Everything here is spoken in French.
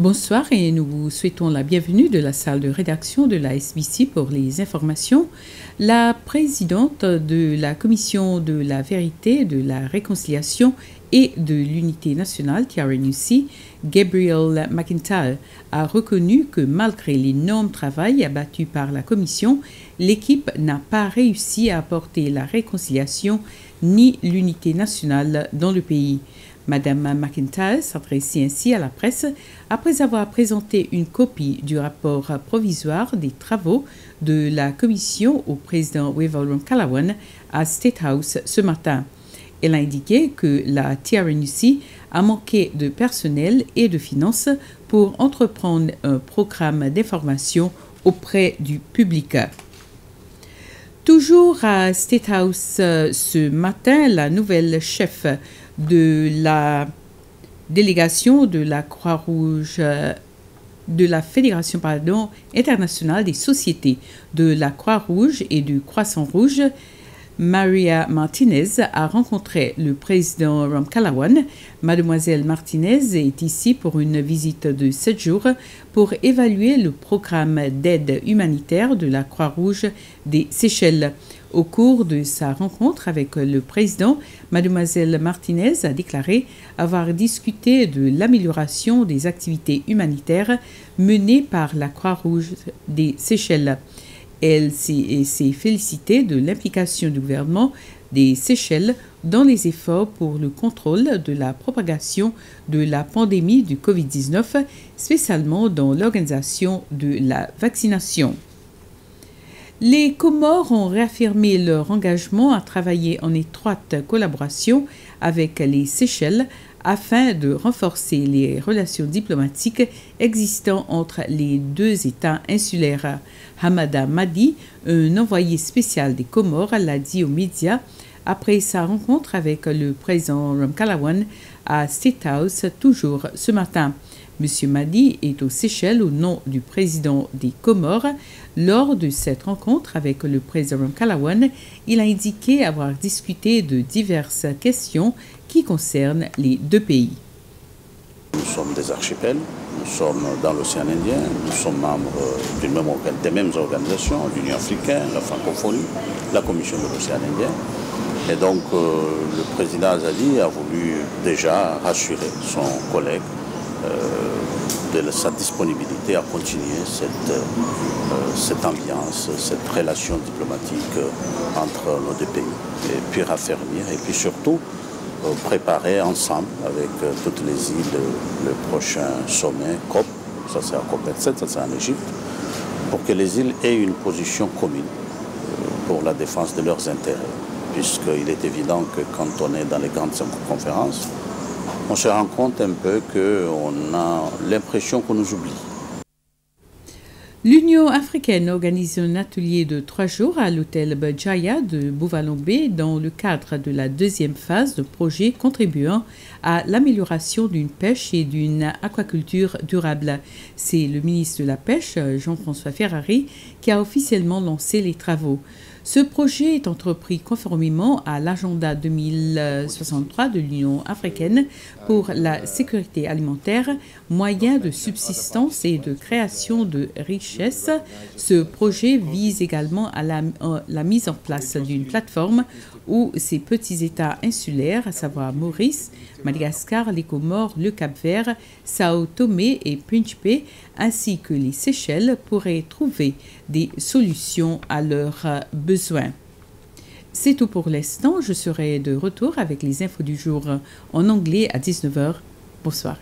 Bonsoir et nous vous souhaitons la bienvenue de la salle de rédaction de la SBC pour les informations. La présidente de la Commission de la vérité, de la réconciliation et de l'unité nationale, TRNUC, Gabrielle McIntyre, a reconnu que malgré l'énorme travail abattu par la Commission, l'équipe n'a pas réussi à apporter la réconciliation ni l'unité nationale dans le pays. Madame McIntyre s'adressait ainsi à la presse après avoir présenté une copie du rapport provisoire des travaux de la commission au président Wavell Ramkalawan à State House ce matin. Elle a indiqué que la TRNUC a manqué de personnel et de finances pour entreprendre un programme d'information auprès du public. Toujours à State House ce matin, la nouvelle chef de la délégation de la Croix-Rouge, de la Fédération internationale des sociétés de la Croix-Rouge et du Croissant-Rouge, Maria Martinez, a rencontré le président Ramkalawan. Mademoiselle Martinez est ici pour une visite de 7 jours pour évaluer le programme d'aide humanitaire de la Croix-Rouge des Seychelles. Au cours de sa rencontre avec le président, Mademoiselle Martinez a déclaré avoir discuté de l'amélioration des activités humanitaires menées par la Croix-Rouge des Seychelles. Elle s'est félicitée de l'implication du gouvernement des Seychelles dans les efforts pour le contrôle de la propagation de la pandémie du COVID-19, spécialement dans l'organisation de la vaccination. Les Comores ont réaffirmé leur engagement à travailler en étroite collaboration avec les Seychelles afin de renforcer les relations diplomatiques existantes entre les deux États insulaires. Hamada Madi, un envoyé spécial des Comores, l'a dit aux médias après sa rencontre avec le président Ramkalawan à State House, toujours ce matin. M. Madi est aux Seychelles au nom du président des Comores. Lors de cette rencontre avec le président Ramkalawan, il a indiqué avoir discuté de diverses questions qui concernent les deux pays. Nous sommes des archipels, nous sommes dans l'océan Indien, nous sommes membres des mêmes organisations, l'Union africaine, la francophonie, la Commission de l'océan Indien. Et donc le président Azali a voulu déjà rassurer son collègue de sa disponibilité à continuer cette ambiance, cette relation diplomatique entre nos deux pays. Et puis raffermir et puis surtout préparer ensemble avec toutes les îles le prochain sommet COP, ça c'est à COP27, ça c'est en Égypte, pour que les îles aient une position commune pour la défense de leurs intérêts. Puisqu'il est évident que quand on est dans les grandes conférences, on se rend compte un peu qu'on a l'impression qu'on nous oublie. L'Union africaine organise un atelier de 3 jours à l'hôtel Bajaya de Bouvalombe dans le cadre de la deuxième phase de projet contribuant à l'amélioration d'une pêche et d'une aquaculture durable. C'est le ministre de la Pêche, Jean-François Ferrari, qui a officiellement lancé les travaux. Ce projet est entrepris conformément à l'agenda 2063 de l'Union africaine pour la sécurité alimentaire, moyen de subsistance et de création de richesses. Ce projet vise également à la mise en place d'une plateforme où ces petits États insulaires, à savoir Maurice, Madagascar, les Comores, le Cap-Vert, Sao Tomé et Principe, ainsi que les Seychelles, pourraient trouver des solutions à leurs besoins. C'est tout pour l'instant. Je serai de retour avec les infos du jour en anglais à 19h. Bonsoir.